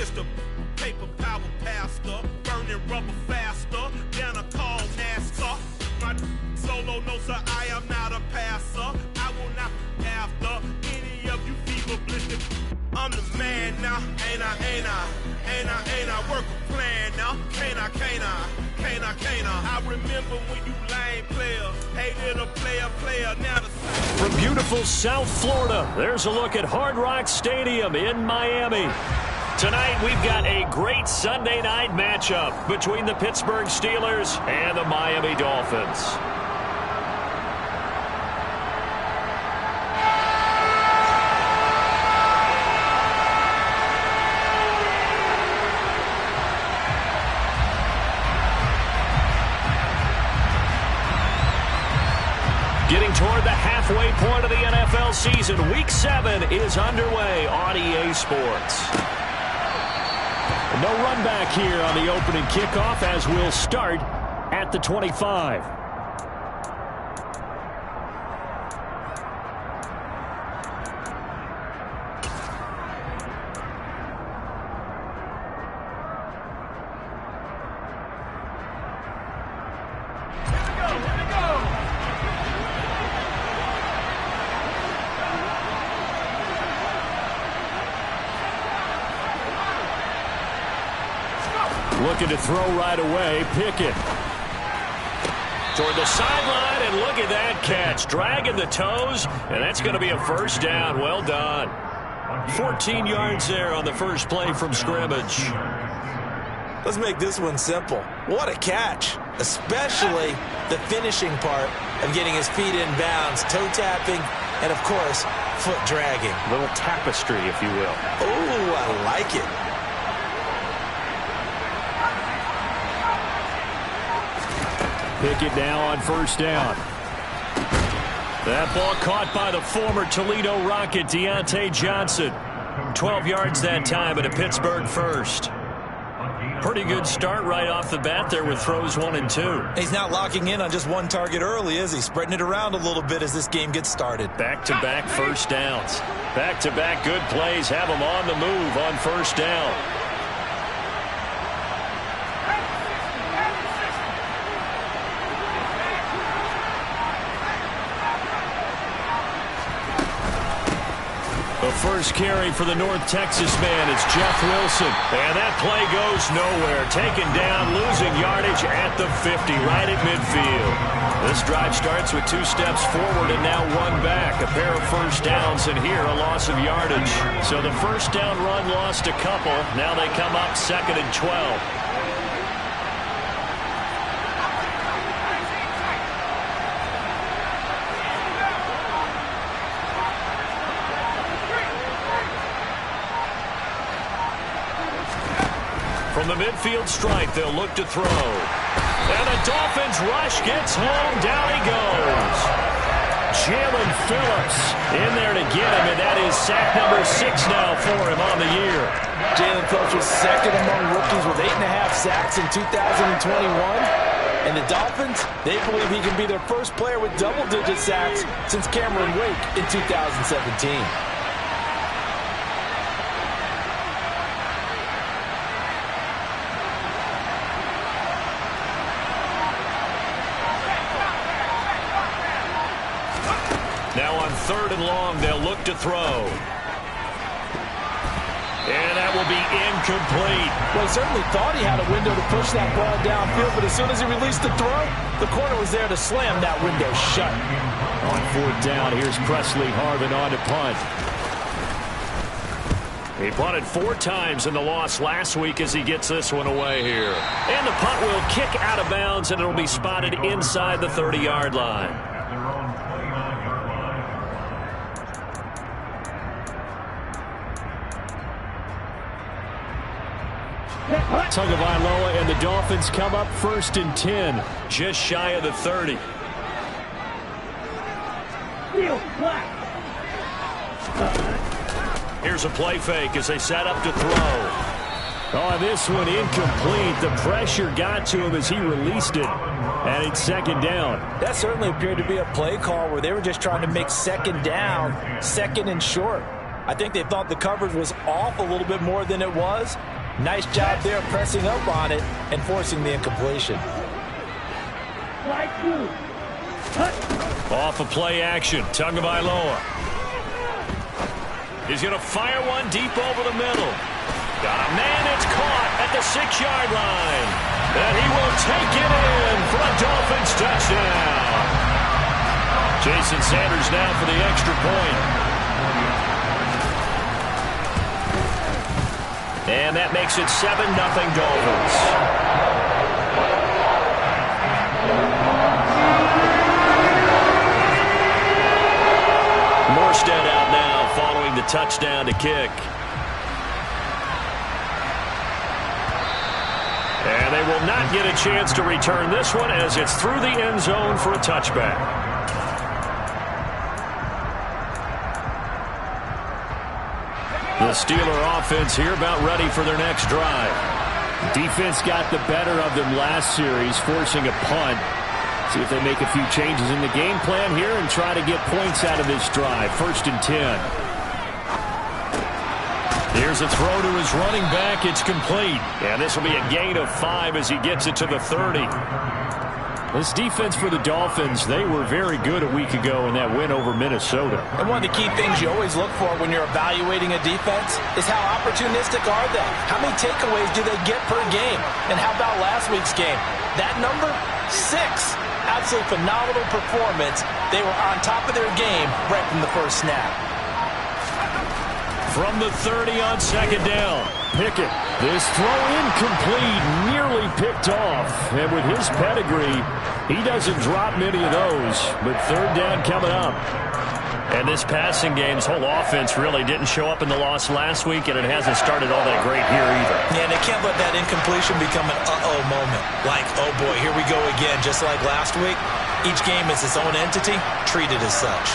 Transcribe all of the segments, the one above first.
just a paper power pastor, burning rubber faster than a call NASCAR. My solo no sir, I am not a passer. I will not after any of you fever blistered. I'm the man now, ain't I? Work a plan now, can't I? I remember when you lame players hated a player, now the From beautiful South Florida, there's a look at Hard Rock Stadium in Miami. Tonight, we've got a great Sunday night matchup between the Pittsburgh Steelers and the Miami Dolphins. Getting toward the halfway point of the NFL season, Week 7 is underway on EA Sports. No run back here on the opening kickoff as we'll start at the 25. Looking to throw right away. Pickett toward the sideline, and look at that catch. Dragging the toes, and that's going to be a first down. Well done. 14 yards there on the first play from scrimmage. Let's make this one simple. What a catch, especially the finishing part of getting his feet in bounds, toe tapping, and, of course, foot dragging. A little tapestry, if you will. Oh, I like it. Pickett now on first down. That ball caught by the former Toledo Rocket, Deontay Johnson. 12 yards that time, and a Pittsburgh first. Pretty good start right off the bat there with throws 1 and 2. He's not locking in on just one target early, is he? Spreading it around a little bit as this game gets started. Back-to-back first downs. Back-to-back good plays have him on the move on first down. The first carry for the North Texas man is Jeff Wilson. And that play goes nowhere. Taken down, losing yardage at the 50, right at midfield. This drive starts with 2 steps forward and now 1 back. A pair of first downs, and here a loss of yardage. So the first down run lost a couple. Now they come up 2nd and 12. From the midfield stripe, they'll look to throw. And the Dolphins rush gets home. Down he goes. Jalen Phillips in there to get him, and that is sack number 6 now for him on the year. Jalen Phillips was second among rookies with 8.5 sacks in 2021. And the Dolphins, they believe he can be their first player with double-digit sacks since Cameron Wake in 2017. Now on 3rd and long, they'll look to throw. And that will be incomplete. Well, he certainly thought he had a window to push that ball downfield, but as soon as he released the throw, the corner was there to slam that window shut. On 4th down, here's Presley Harvin on to punt. He punted 4 times in the loss last week as he gets this one away here. And the punt will kick out of bounds, and it'll be spotted inside the 30-yard line. Tagovailoa and the Dolphins come up 1st and 10, just shy of the 30. Here's a play fake as they set up to throw. Oh, this one incomplete. The pressure got to him as he released it. And it's 2nd down. That certainly appeared to be a play call where they were just trying to make 2nd down, 2nd and short. I think they thought the coverage was off a little bit more than it was. Nice job there pressing up on it and forcing the incompletion. Off of play action, Tagovailoa. He's going to fire one deep over the middle. Got a man, it's caught at the 6-yard line. And he will take it in for a Dolphins touchdown. Jason Sanders now for the extra point. And that makes it 7-0 Dolphins. Morstead out now following the touchdown to kick. And they will not get a chance to return this one as it's through the end zone for a touchback. The Steeler offense here about ready for their next drive. Defense got the better of them last series, forcing a punt. See if they make a few changes in the game plan here and try to get points out of this drive. 1st and 10. Here's a throw to his running back. It's complete. And this will be a gain of 5 as he gets it to the 30. This defense for the Dolphins, they were very good a week ago in that win over Minnesota. And one of the key things you always look for when you're evaluating a defense is how opportunistic are they? How many takeaways do they get per game? And how about last week's game? That number, 6. Absolutely phenomenal performance. They were on top of their game right from the first snap. From the 30 on 2nd down. Pickett. This throw incomplete, nearly picked off. And with his pedigree, he doesn't drop many of those. But 3rd down coming up. And this passing game's whole offense really didn't show up in the loss last week, and it hasn't started all that great here either. Yeah, they can't let that incompletion become an uh-oh moment. Like, oh boy, here we go again, just like last week. Each game is its own entity, treated as such.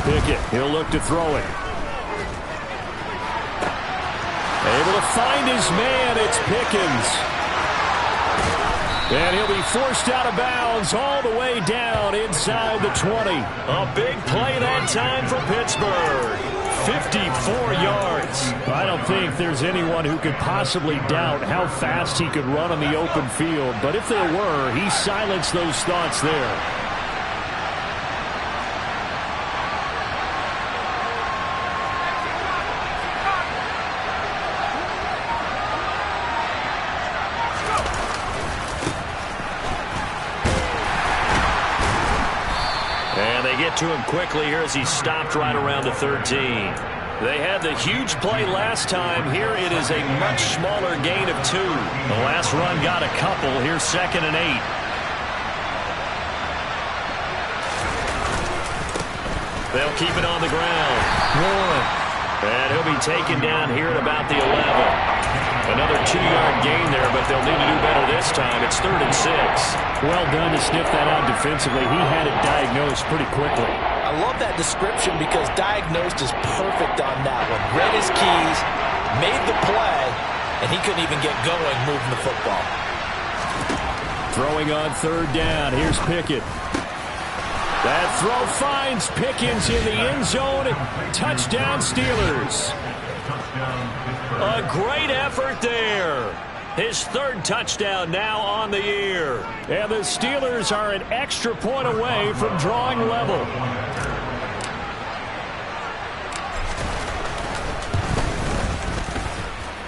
Pickett, he'll look to throw it. Able to find his man, it's Pickens. And he'll be forced out of bounds all the way down inside the 20. A big play that time for Pittsburgh. 54 yards. I don't think there's anyone who could possibly doubt how fast he could run on the open field. But if there were, he silenced those thoughts there. To him quickly here as he stopped right around the 13. They had the huge play last time. Here it is a much smaller gain of 2. The last run got a couple. Here's 2nd and 8. They'll keep it on the ground. 1. And he'll be taken down here at about the 11. Another 2-yard gain there, but they'll need to do better this time. It's 3rd and 6. Well done to sniff that out defensively. He had it diagnosed pretty quickly. I love that description because diagnosed is perfect on that one. Read his keys, made the play, and he couldn't even get going moving the football. Throwing on 3rd down. Here's Pickett. That throw finds Pickens in the end zone. Touchdown Steelers. A great effort there. His 3rd touchdown now on the year. And the Steelers are an extra point away from drawing level.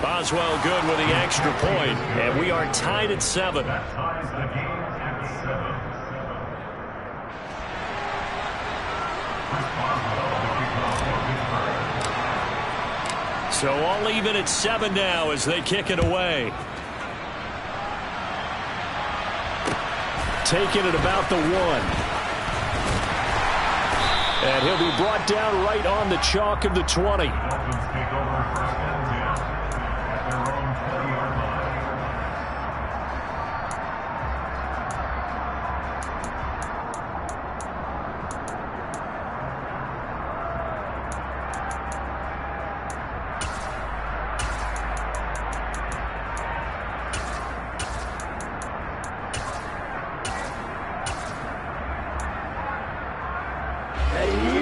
Boswell good with the extra point, and we are tied at 7. So all even at 7 now as they kick it away. Taking it about the 1. And he'll be brought down right on the chalk of the 20.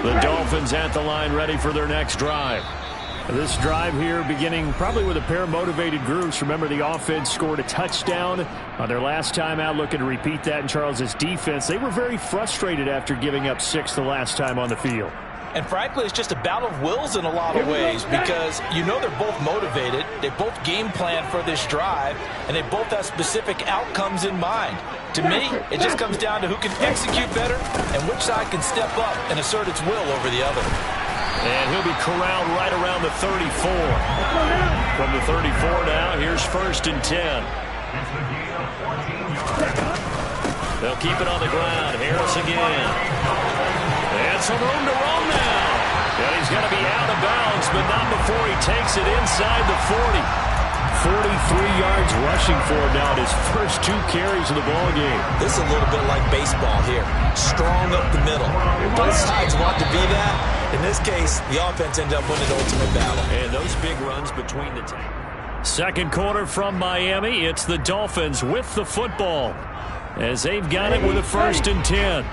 The Dolphins at the line, ready for their next drive. This drive here beginning probably with a pair of motivated groups. Remember, the offense scored a touchdown on their last time out, looking to repeat that in Charles' defense. They were very frustrated after giving up 6 the last time on the field. And frankly, it's just a battle of wills in a lot of ways because you know they're both motivated. They both game plan for this drive, and they both have specific outcomes in mind. To me, it just comes down to who can execute better and which side can step up and assert its will over the other. And he'll be corralled right around the 34. From the 34 now, here's 1st and 10. They'll keep it on the ground. Harris again. And some room to roam now. And he's going to be out of bounds, but not before he takes it inside the 40. 43 yards rushing for him now in his first 2 carries of the ball game. This is a little bit like baseball here. Strong up the middle. Both sides want to be that. In this case, the offense ended up winning the ultimate battle. And those big runs between the two. Second quarter from Miami. It's the Dolphins with the football as they've got it with a 1st and 10.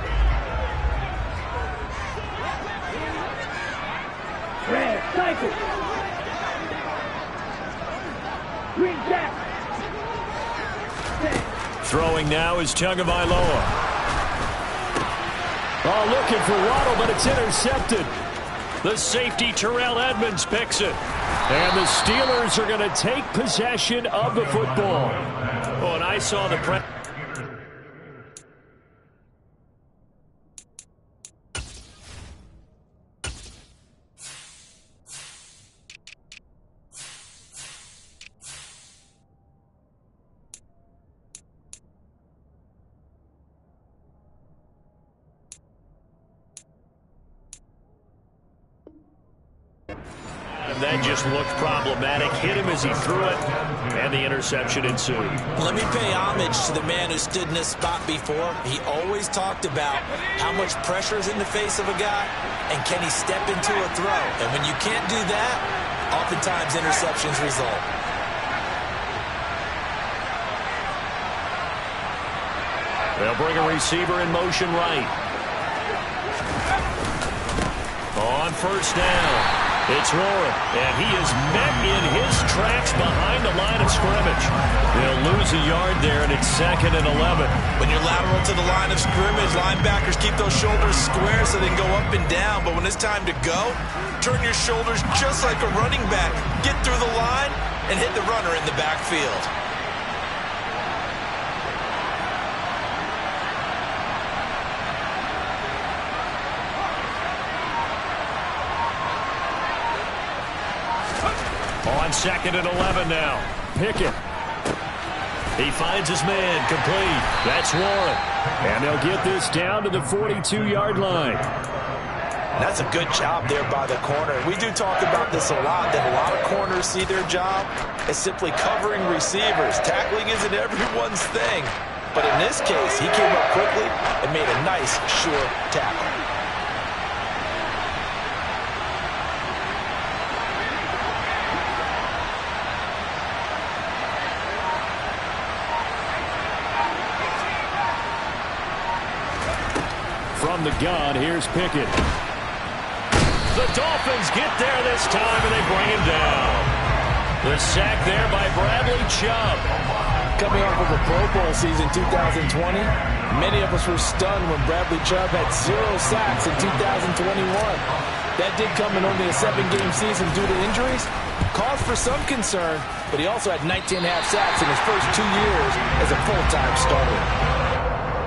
Throwing now is Tagovailoa. Oh, looking for Waddle, but it's intercepted. The safety, Terrell Edmonds, picks it. And the Steelers are going to take possession of the football. Oh, and I saw the press. That just looked problematic. Hit him as he threw it, and the interception ensued. Let me pay homage to the man who stood in this spot before. He always talked about how much pressure is in the face of a guy, and can he step into a throw. And when you can't do that, oftentimes interceptions result. They'll bring a receiver in motion right. On 1st down. It's Warren, and he is met in his tracks behind the line of scrimmage. They'll lose a yard there, and it's 2nd and 11. When you're lateral to the line of scrimmage, linebackers keep those shoulders square so they can go up and down. But when it's time to go, turn your shoulders just like a running back. Get through the line and hit the runner in the backfield. On 2nd and 11 now. Pickett. He finds his man, complete. That's Warren. And they'll get this down to the 42-yard line. That's a good job there by the corner. We do talk about this a lot, that a lot of corners see their job as simply covering receivers. Tackling isn't everyone's thing. But in this case, he came up quickly and made a nice, sure tackle. From the gun, here's Pickett. The Dolphins get there this time, and they bring him down. The sack there by Bradley Chubb. Coming off of a Pro Bowl season 2020, many of us were stunned when Bradley Chubb had 0 sacks in 2021. That did come in only a 7-game season due to injuries. Cause for some concern, but he also had 19.5 sacks in his first 2 years as a full-time starter.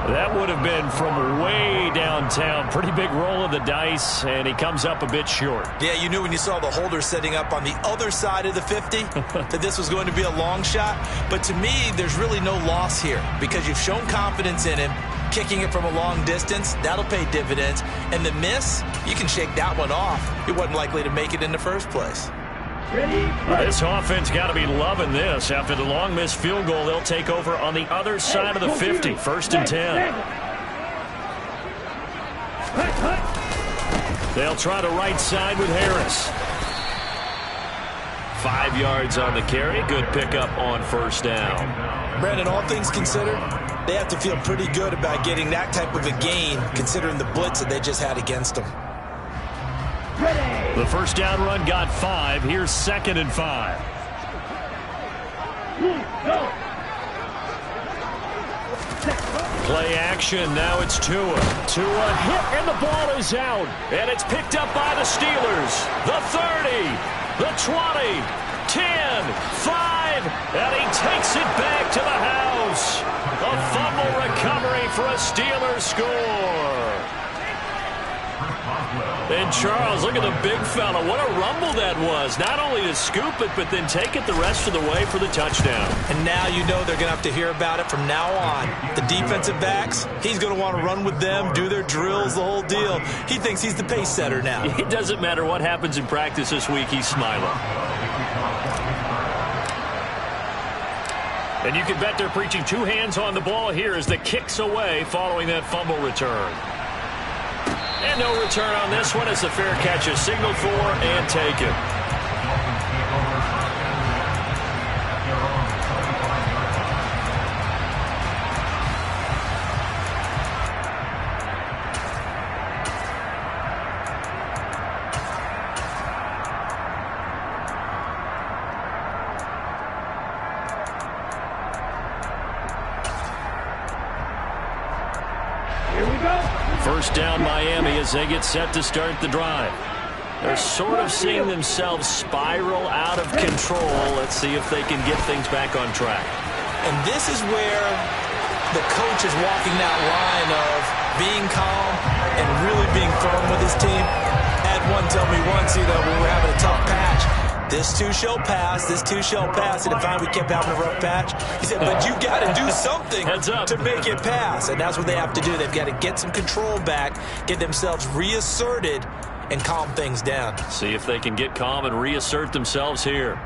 That would have been from way downtown. Pretty big roll of the dice, and he comes up a bit short. Yeah, you knew when you saw the holder setting up on the other side of the 50 that this was going to be a long shot. But to me, there's really no loss here because you've shown confidence in him. Kicking it from a long distance, that'll pay dividends. And the miss, you can shake that one off. He wasn't likely to make it in the first place. This offense got to be loving this. After the long missed field goal, they'll take over on the other side of the 50. 1st and 10. They'll try the right side with Harris. 5 yards on the carry. Good pickup on 1st down. Brandon, all things considered, they have to feel pretty good about getting that type of a gain considering the blitz that they just had against them. The first down run got 5. Here's 2nd and 5. Play action. Now it's Tua. Tua hit, and the ball is out. And it's picked up by the Steelers. The 30, the 20, 10, 5, and he takes it back to the house. A fumble recovery for a Steelers score. And Charles, look at the big fella. What a rumble that was. Not only to scoop it, but then take it the rest of the way for the touchdown. And now you know they're going to have to hear about it from now on. The defensive backs, he's going to want to run with them, do their drills, the whole deal. He thinks he's the pace setter now. It doesn't matter what happens in practice this week, he's smiling. And you can bet they're preaching 2 hands on the ball here as the kick's away following that fumble return. And no return on this one as the fair catch is signaled for and taken. First down Miami as they get set to start the drive. They're sort of seeing themselves spiral out of control. Let's see if they can get things back on track. And this is where the coach is walking that line of being calm and really being firm with his team. Had one tell me once, when we were having a tough patch, this too shall pass, this too shall pass. And if we kept having a rough patch, he said, but you got to do something to make it pass. And that's what they have to do. They've got to get some control back, get themselves reasserted, and calm things down. See if they can get calm and reassert themselves here.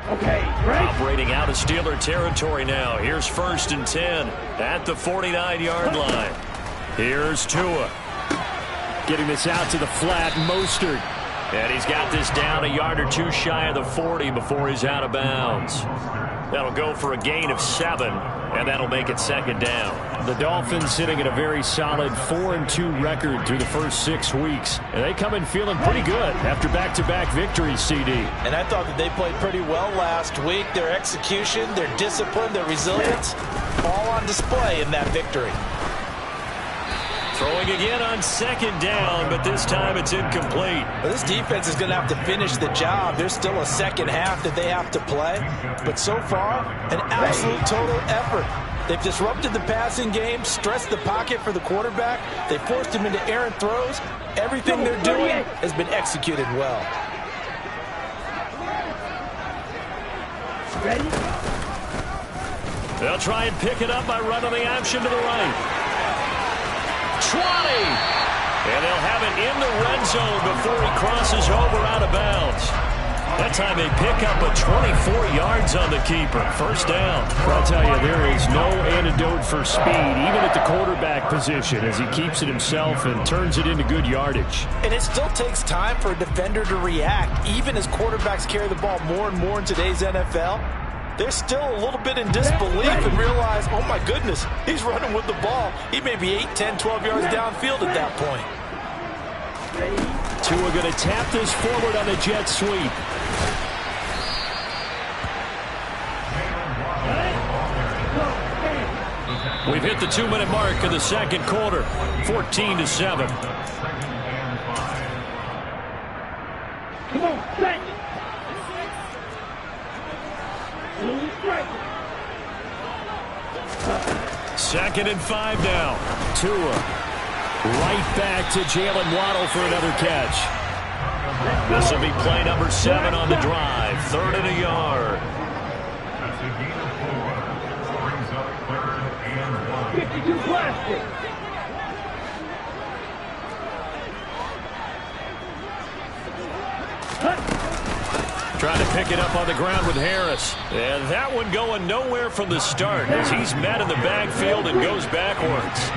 Okay, great. Operating out of Steeler territory now. Here's 1st and 10 at the 49-yard line. Here's Tua. Getting this out to the flat, Mostert. And he's got this down a yard or 2 shy of the 40 before he's out of bounds. That'll go for a gain of 7, and that'll make it 2nd down. The Dolphins sitting at a very solid 4-2 record through the first 6 weeks. And they come in feeling pretty good after back-to-back victories, CD. And I thought that they played pretty well last week. Their execution, their discipline, their resilience, all on display in that victory. Throwing again on 2nd down, but this time it's incomplete. Well, this defense is going to have to finish the job. There's still a second half that they have to play. But so far, an absolute total effort. They've disrupted the passing game, stressed the pocket for the quarterback. They forced him into errant throws. Everything they're doing has been executed well. Ready? They'll try and pick it up by running the option to the right. 20! And they'll have it in the red zone before he crosses over out of bounds. That time they pick up a 24 yards on the keeper. First down. I'll tell you, there is no antidote for speed, even at the quarterback position, as he keeps it himself and turns it into good yardage. And it still takes time for a defender to react, even as quarterbacks carry the ball more and more in today's NFL. They're still a little bit in disbelief and realize, oh my goodness, he's running with the ball. He may be 8, 10, 12 yards downfield at that point. Tua going to tap this forward on the jet sweep. We've hit the 2-minute mark of the second quarter, 14-7. Come on, set. 2nd and 5 now. Tua right back to Jalen Waddle for another catch. This will be play number 7 on the drive. 3rd and a yard. 52 plastic. Trying to pick it up on the ground with Harris. And that one going nowhere from the start as he's met in the backfield and goes backwards.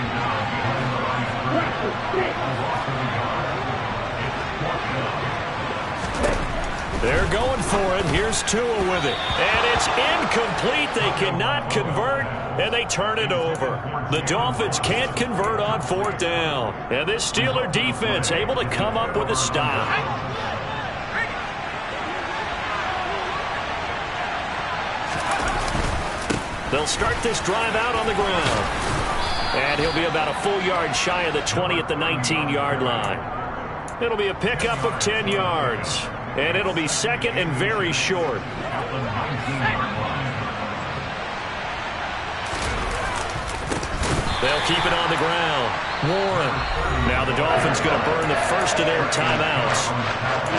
They're going for it. Here's Tua with it. And it's incomplete. They cannot convert, and they turn it over. The Dolphins can't convert on 4th down. And this Steeler defense able to come up with a stop. They'll start this drive out on the ground. And he'll be about a full yard shy of the 20 at the 19-yard line. It'll be a pickup of 10 yards. And it'll be second and very short. They'll keep it on the ground. Warren. Now the Dolphins going to burn the first of their timeouts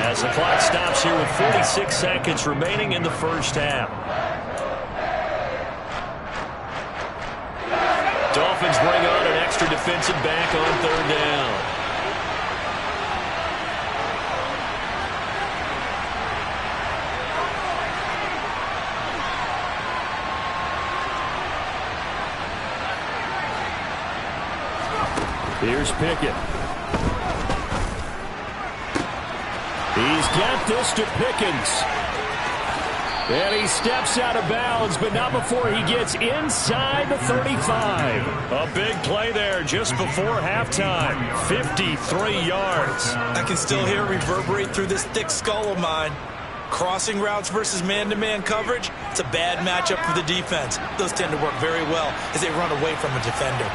as the clock stops here with 46 seconds remaining in the first half. Dolphins bring on an extra defensive back on 3rd down. Here's Pickett. He's got this to Pickens. And he steps out of bounds, but not before he gets inside the 35. A big play there just before halftime. 53 yards. I can still hear it reverberate through this thick skull of mine. Crossing routes versus man-to-man coverage, it's a bad matchup for the defense. Those tend to work very well as they run away from a defender.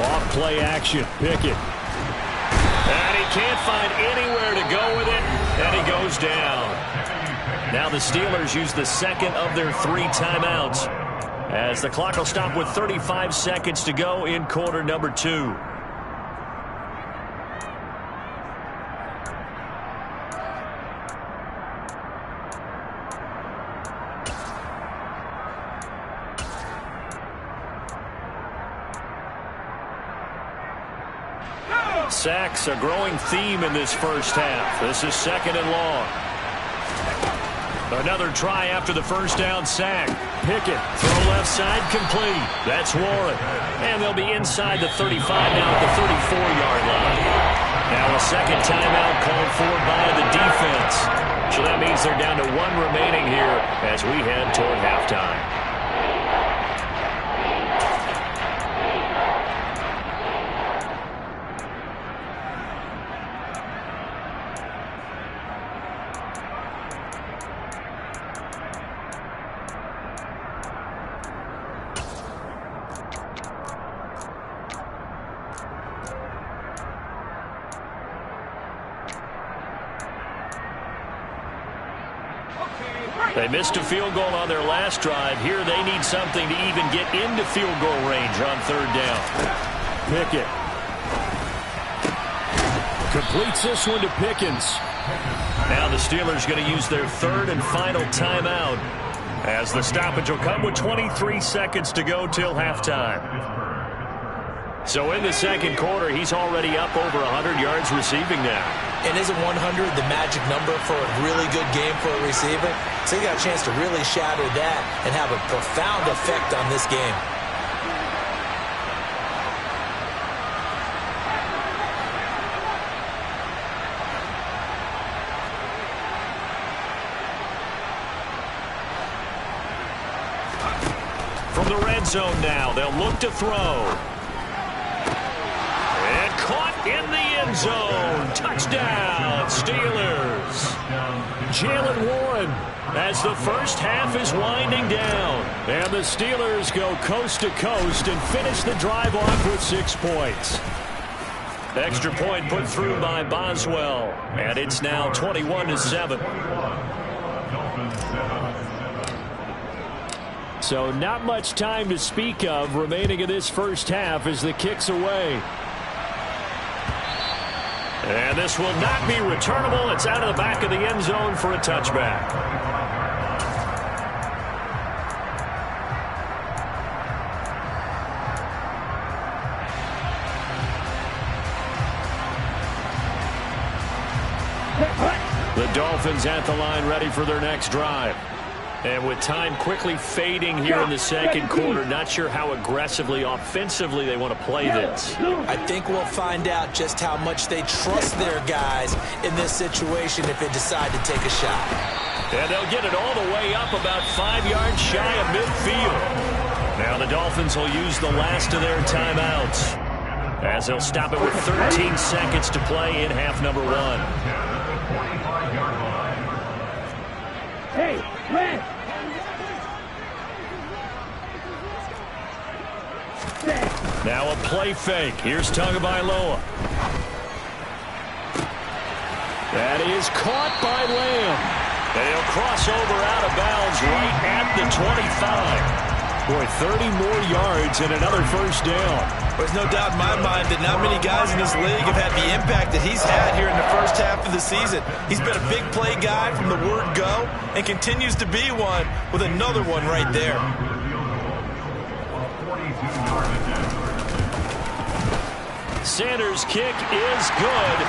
Off play action, Pickett. And he can't find anywhere to go with it, and he goes down. Now the Steelers use the second of their 3 timeouts as the clock will stop with 35 seconds to go in quarter number 2. Sacks, a growing theme in this first half. This is 2nd and long. Another try after the first down sack. Pickett, throw left side, complete. That's Warren. And they'll be inside the 35 now at the 34-yard line. Now a second timeout called for by the defense. So that means they're down to 1 remaining here as we head toward halftime. They missed a field goal on their last drive. Here they need something to even get into field goal range on 3rd down. Pickett completes this one to Pickens. Now the Steelers going to use their 3rd and final timeout as the stoppage will come with 23 seconds to go till halftime. So in the second quarter, he's already up over 100 yards receiving now. And isn't 100 the magic number for a really good game for a receiver? So you got a chance to really shatter that and have a profound effect on this game. From the red zone now, they'll look to throw. And caught in the end zone. Touchdown, Steelers. Jalen Warren as the first half is winding down. And the Steelers go coast to coast and finish the drive off with 6 points. Extra point put through by Boswell. And it's now 21-7. So not much time to speak of remaining in this first half as the kick's away. And this will not be returnable. It's out of the back of the end zone for a touchback. The Dolphins at the line ready for their next drive. And with time quickly fading here in the second quarter, not sure how aggressively, offensively they want to play this. I think we'll find out just how much they trust their guys in this situation if they decide to take a shot. And they'll get it all the way up about 5 yards shy of midfield. Now the Dolphins will use the last of their timeouts, as they'll stop it with 13 seconds to play in half number 1. Hey, rest. Now a play fake. Here's Tagovailoa. That is caught by Lamb. And he'll cross over out of bounds right at the 25. Boy, 30 more yards and another first down. There's no doubt in my mind that not many guys in this league have had the impact that he's had here in the first half of the season. He's been a big play guy from the word go and continues to be one with another one right there. Sanders' kick is good.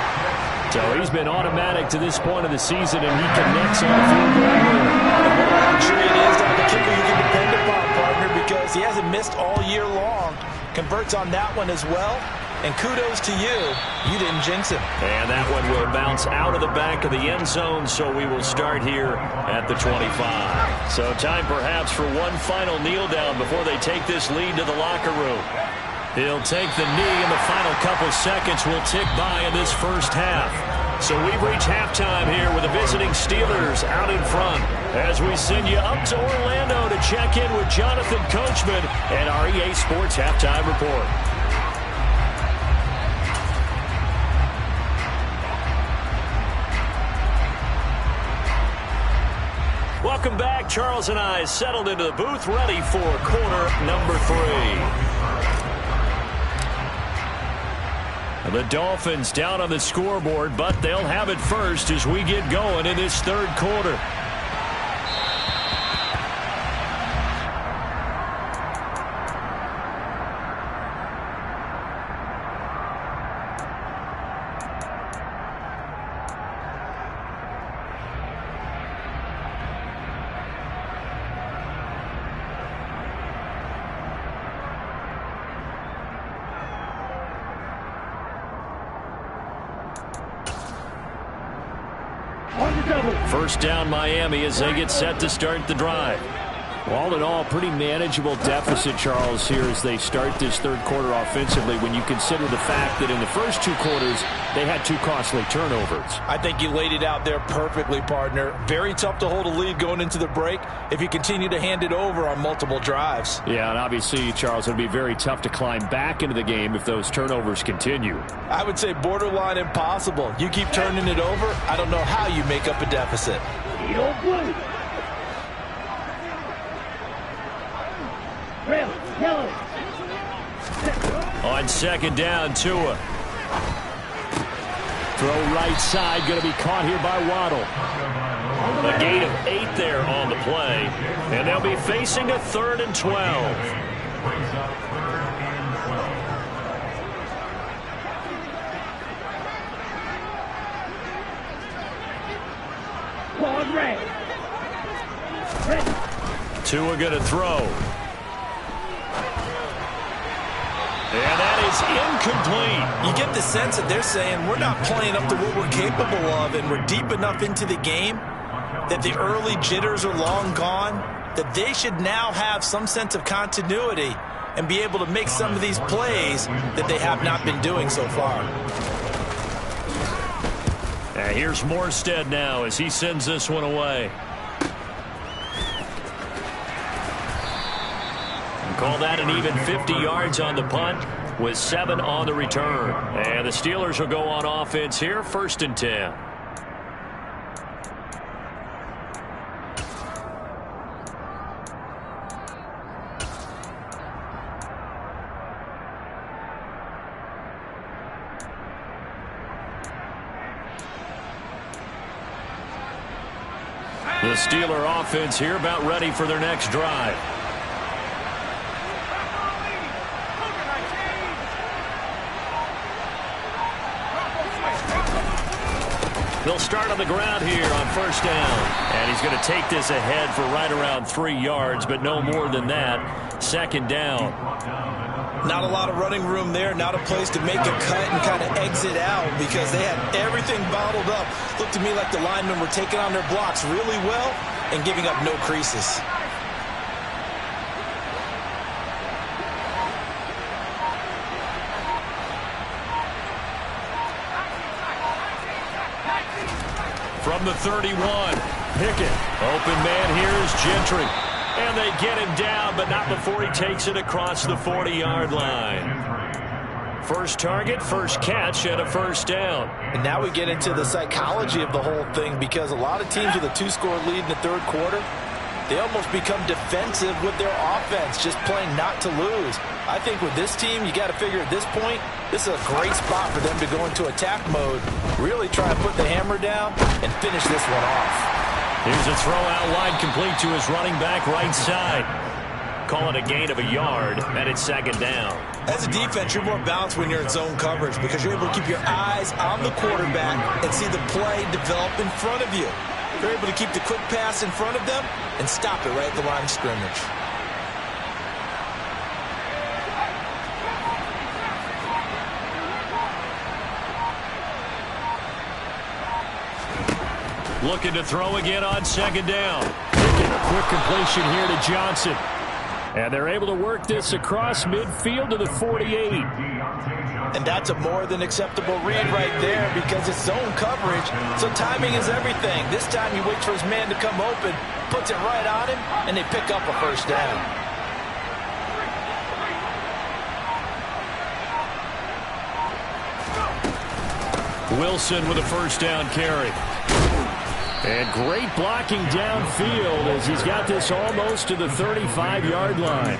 So he's been automatic to this point of the season, and he connects on the field goal here. And what a luxury it is to have a kicker you can depend upon, partner, because he hasn't missed all year long. Converts on that one as well. And kudos to you. You didn't jinx him. And that one will bounce out of the back of the end zone, so we will start here at the 25. So time perhaps for one final kneel down before they take this lead to the locker room. He'll take the knee, and the final couple seconds will tick by in this first half. So we've reached halftime here with the visiting Steelers out in front as we send you up to Orlando to check in with Jonathan Coachman and our EA Sports Halftime Report. Welcome back. Charles and I settled into the booth, ready for quarter number 3. The Dolphins down on the scoreboard, but they'll have it first as we get going in this third quarter. First down Miami as they get set to start the drive. All in all, pretty manageable deficit, Charles, here as they start this third quarter offensively when you consider the fact that in the first 2 quarters they had 2 costly turnovers. I think you laid it out there perfectly, partner. Very tough to hold a lead going into the break if you continue to hand it over on multiple drives. Yeah, and obviously, Charles, it would be very tough to climb back into the game if those turnovers continue. I would say borderline impossible. You keep turning it over, I don't know how you make up a deficit. Blue. Red, yellow. On second down, Tua. Throw right side, going to be caught here by Waddle. A gain of 8 there on the play, and they'll be facing a 3rd and 12. Quad red. Tua going to throw. And that is incomplete. You get the sense that they're saying we're not playing up to what we're capable of, and we're deep enough into the game that the early jitters are long gone, that they should now have some sense of continuity and be able to make some of these plays that they have not been doing so far. Here's Morstead now as he sends this one away. Call that an even 50 yards on the punt with 7 on the return. And the Steelers will go on offense here, 1st and 10. The Steeler offense here about ready for their next drive. They'll start on the ground here on first down. And he's going to take this ahead for right around 3 yards, but no more than that. Second down. Not a lot of running room there. Not a place to make a cut and kind of exit out because they had everything bottled up. Looked to me like the linemen were taking on their blocks really well and giving up no creases. From the 31, Pickett. Open man here is Gentry. And they get him down, but not before he takes it across the 40-yard line. First target, first catch, and a first down. And now we get into the psychology of the whole thing because a lot of teams with a 2-score lead in the third quarter, they almost become defensive with their offense, just playing not to lose. I think with this team, you got to figure at this point, this is a great spot for them to go into attack mode, really try and put the hammer down and finish this one off. Here's a throw out wide, complete to his running back right side. Call it a gain of a yard, and it's second down. As a defense, you're more balanced when you're in zone coverage because you're able to keep your eyes on the quarterback and see the play develop in front of you. You're able to keep the quick pass in front of them and stop it right at the line of scrimmage. Looking to throw again on second down. Pickett, quick completion here to Johnson. And they're able to work this across midfield to the 48. And that's a more than acceptable read right there because it's zone coverage, so timing is everything. This time he waits for his man to come open, puts it right on him, and they pick up a first down. Wilson with a first down carry. And great blocking downfield as he's got this almost to the 35-yard line.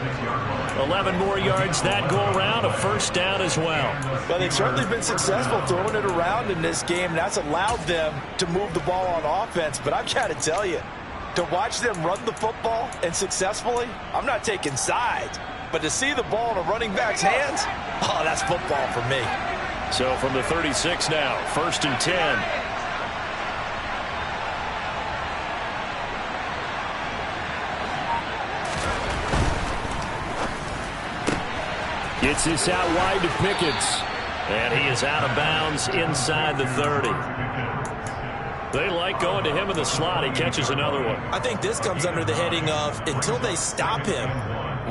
11 more yards that go around, a first down as well. Well, they've certainly been successful throwing it around in this game, and that's allowed them to move the ball on offense. But I've got to tell you, to watch them run the football and successfully, I'm not taking sides. But to see the ball in a running back's hands, oh, that's football for me. So from the 36 now, first and 10. Gets this out wide to Pickett. And he is out of bounds inside the 30. They like going to him in the slot. He catches another one. I think this comes under the heading of until they stop him,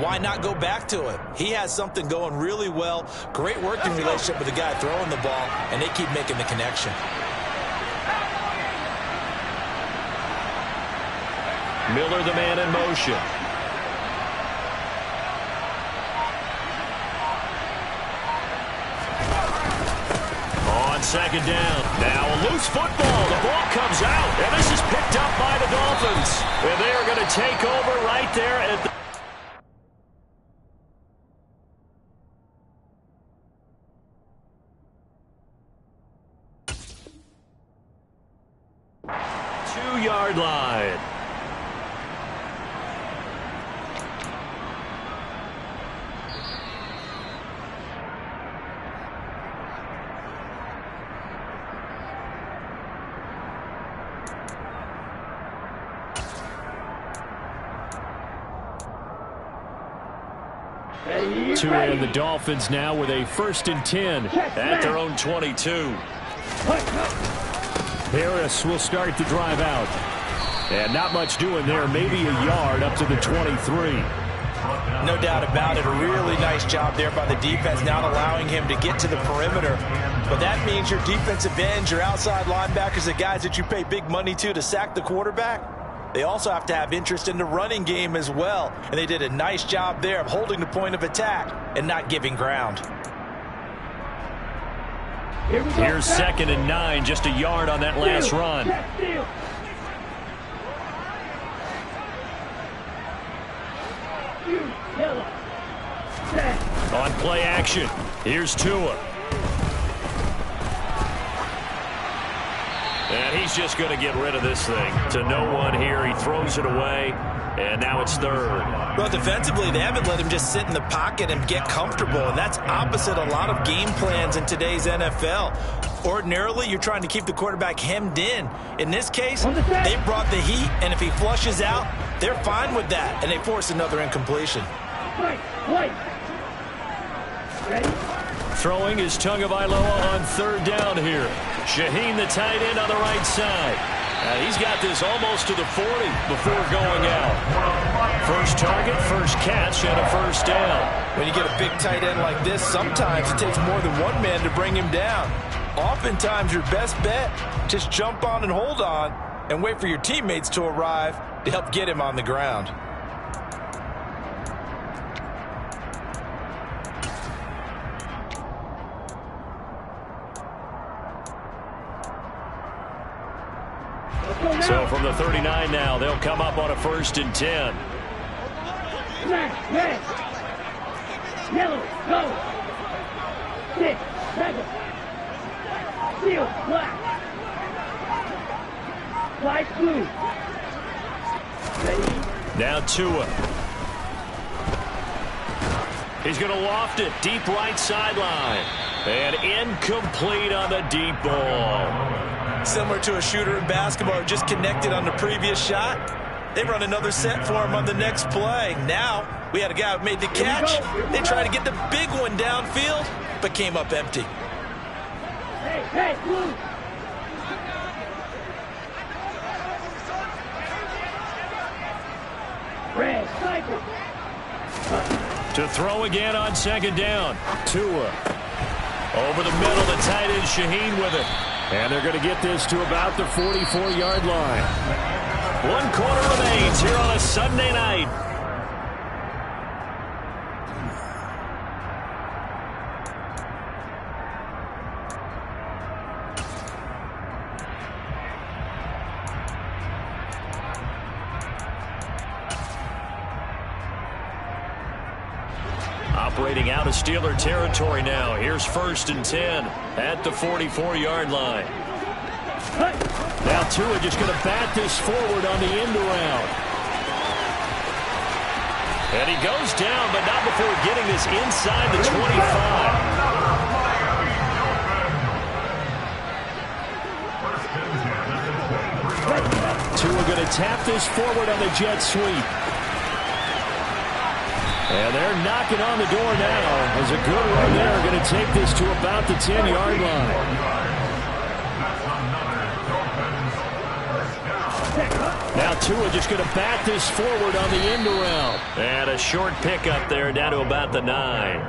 why not go back to it? He has something going really well. Great working relationship with the guy throwing the ball, and they keep making the connection. Miller, the man in motion. Second down. Now a loose football. The ball comes out. And this is picked up by the Dolphins. And they are going to take over right there at the 2-yard line. And the Dolphins now with a first and 10 at their own 22. Harris will start the drive out. And not much doing there, maybe a yard up to the 23. No doubt about it. A really nice job there by the defense, not allowing him to get to the perimeter. But that means your defensive ends, your outside linebackers, the guys that you pay big money to sack the quarterback, they also have to have interest in the running game as well. And they did a nice job there of holding the point of attack and not giving ground. Here's second and 9, just a yard on that last run. On play action, here's Tua. And He's just going to get rid of this thing to no one here. He throws it away, and now it's third. Well, defensively, they haven't let him just sit in the pocket and get comfortable, and that's opposite a lot of game plans in today's NFL. Ordinarily, you're trying to keep the quarterback hemmed in. In this case, they brought the heat, and if he flushes out, they're fine with that, and they force another incompletion. Throwing is Tagovailoa on third down here. Shaheen, the tight end, on the right side. He's got this almost to the 40 before going out. First target, first catch, and a first down. When you get a big tight end like this, sometimes it takes more than one man to bring him down. Oftentimes, your best bet, just jump on and hold on and wait for your teammates to arrive to help get him on the ground. So from the 39 now, they'll come up on a 1st and 10. Red. Yellow, go. 6, 7. Steel, black. Light blue. Ready? Now Tua. He's going to loft it deep right sideline. And incomplete on the deep ball. Similar to a shooter in basketball, just connected on the previous shot. They run another set for him on the next play. Now, we had a guy who made the catch. They tried to get the big one downfield, but came up empty. Hey, blue. Red, cycle. To throw again on 2nd down. Tua. Over the middle, the tight end Shaheen with it. And they're going to get this to about the 44-yard line. 1 quarter remains here on a Sunday night. Operating out of Steeler territory now. Here's 1st and 10 at the 44-yard line. Now Tua just going to bat this forward on the end around. And he goes down, but not before getting this inside the 25. Tua going to tap this forward on the jet sweep. And they're knocking on the door now. There's a good run there. Going to take this to about the 10-yard line. Now Tua just going to bat this forward on the end around. And a short pickup there down to about the 9.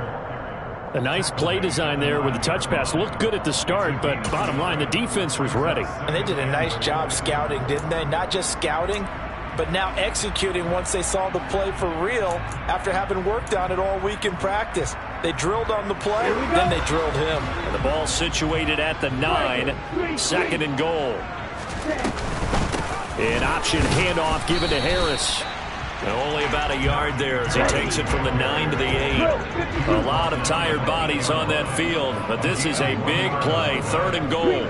A nice play design there with the touch pass. Looked good at the start, but bottom line, the defense was ready. And they did a nice job scouting, didn't they? Not just scouting, but now executing once they saw the play for real after having worked on it all week in practice. They drilled on the play, then they drilled him. And the ball situated at the 9, 2nd and goal. An option handoff given to Harris. And only about a yard there as he takes it from the 9 to the 8. A lot of tired bodies on that field, but this is a big play, 3rd and goal.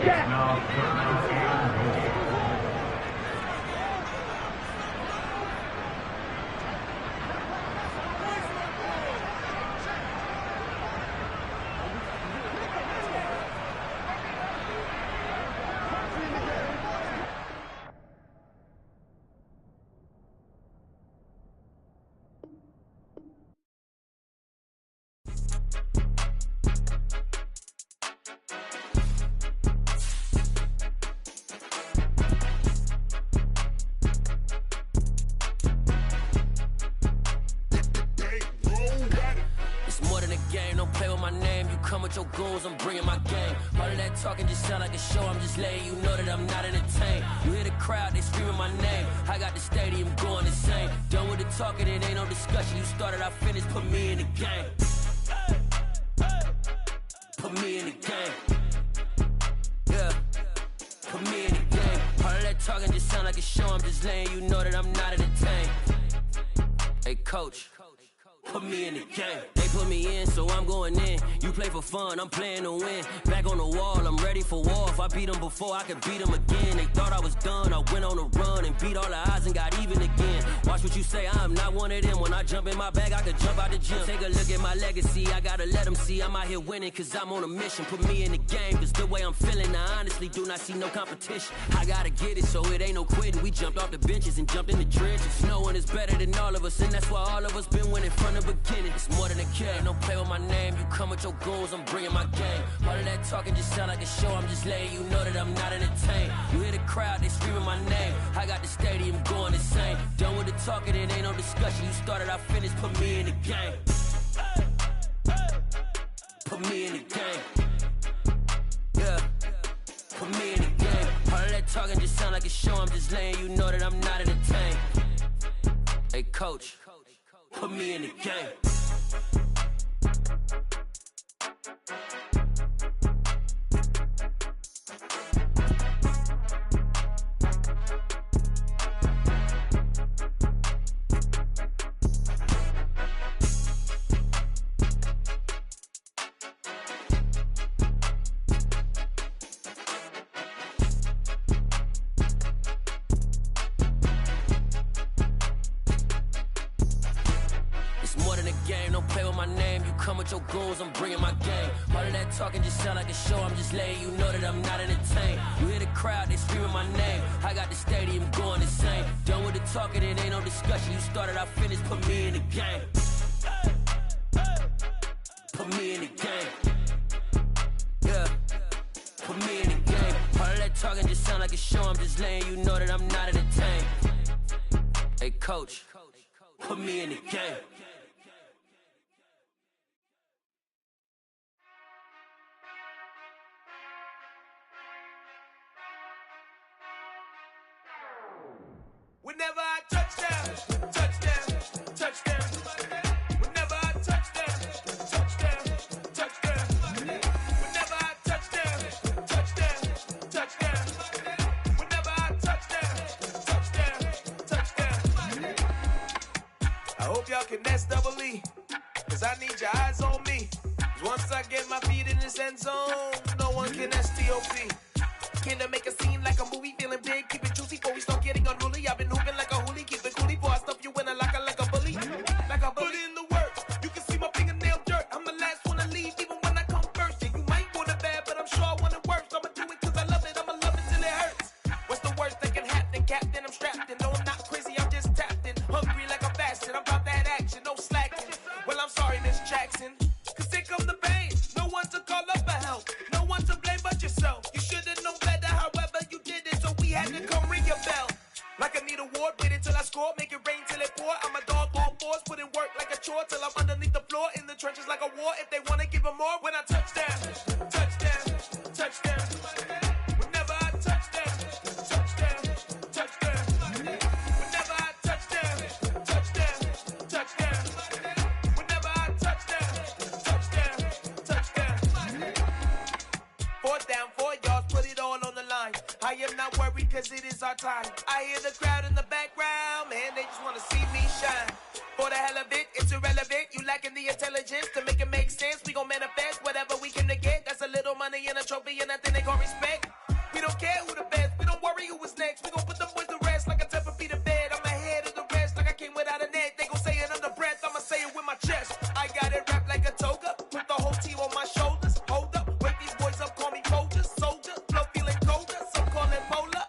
Your goals, I'm bringing my game. All of that talking just sound like a show. I'm just letting you know that I'm not entertained. You hear the crowd, they screaming my name. I got the stadium going insane. Done with the talking, it ain't no discussion. You started, I finished, put me in the game. Put me in the game. Yeah, put me in the game. All of that talking just sound like a show. I'm just letting you know that I'm not entertained. Hey, coach, put me in the game. They put me in, so I'm going in. You play for fun, I'm playing to win. Back on the wall, I'm ready for war. If I beat them before, I could beat them again. They thought I was done, I went on a run and beat all the odds and got even again. Watch what you say, I'm not one of them. When I jump in my bag, I could jump out the gym. Take a look at my legacy, I gotta let them see I'm out here winning, cause I'm on a mission. Put me in the game, cause the way I'm feeling, I honestly do not see no competition. I gotta get it, so it ain't no quitting. We jumped off the benches and jumped in the trenches. No one is better than all of us, and that's why all of us been winning from the beginning. It's more than a game, don't play with my name. You come with your goons, I'm bringing my game. All of that talking just sound like a show, I'm just letting you know that I'm not entertained. You hear the crowd, they screaming my name. I got the stadium going insane. Done with the talking, it ain't no discussion. You started, I finished, put me in the game. Put me in the game. Yeah, put me in the game. All of that talking just sound like a show, I'm just letting you know that I'm not entertained. Hey coach, put me in the game. Your goals, I'm bringing my game. All of that talking just sound like a show, I'm just letting you know that I'm not entertained. You hear the crowd, they screaming my name. I got the stadium going insane. Done with the talking, it ain't no discussion. You started, I finished, put me in the game. Put me in the game. Yeah, put me in the game. All of that talking just sound like a show, I'm just letting you know that I'm not entertained. Hey coach, put me in the game. Whenever I touchdown, touchdown, touchdown. Whenever I touchdown, touchdown, touchdown. Whenever I touchdown, touchdown, touchdown. Whenever I touchdown, touchdown, touchdown. I hope y'all can S-double-E, cause I need your eyes on me. Cause once I get my feet in this end zone, no one can S-T-O-P. Came to make a scene like a movie, feeling big, keep it juicy before we start getting unruly. I've been hooping like a hoolie, keep it coolie before I stuff you in a locker like a bully. Like a bully. Put in the work, you can see my fingernail dirt. I'm the last one to leave, even when I come first. Yeah, you might want it bad, but I'm sure I want it worse. I'ma do it cause I love it, I'ma love it till it hurts. What's the worst that can happen, Captain? I'm strapped in, no I'm not crazy, I'm just tapped in. Hungry like I'm fasting, I'm about that action, no slacking. Well, I'm sorry, Miss Jackson, cause here come the pain. No one to call up for help, no one to blame but yourself. You should've known better, however you did it, so we had to come ring your bell. Like I need a ward, wait until I score, make it rain till it pour. I'm a dog on fours, put in work like a chore till I'm underneath the floor, in the trenches like a war. If they wanna give them more, when I touchdown, touchdown, touchdown. Whenever I touchdown, touchdown, touchdown. Whenever I touchdown, touchdown, touchdown. Whenever I touchdown, touchdown, touchdown. 4th down, 4 yards, put it all on the line. I am not worried cause it is our time. I hear the crowd in the background, man, they just wanna see me shine. For the hell of it, it's irrelevant. You lacking the intelligence to make it make sense. We gon' manifest whatever we can to get. That's a little money and a trophy and nothing they call respect. We don't care who the best, we don't worry who was next. We gon' put them boys to rest like a 10 feet of bed. I'm ahead of the rest like I came without a net. They gon' say it under breath, I'ma say it with my chest. I got it wrapped like a toga, put the whole team on my shoulders. Hold up, wake these boys up, call me Folger, soldier. Flow feeling colder, some call it polar.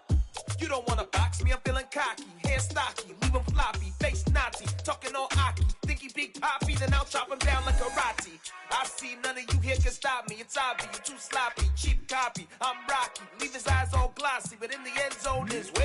You don't wanna box me, I'm feeling cocky. Hair stocky, leave him floppy, face Nazi. Talking all Aki, think he big poppy, then I'll chop him down like karate. I see none of you here can stop me. It's obvious, you too sloppy, cheap copy. I'm Rocky, leave his eyes all glossy, but in the end zone is way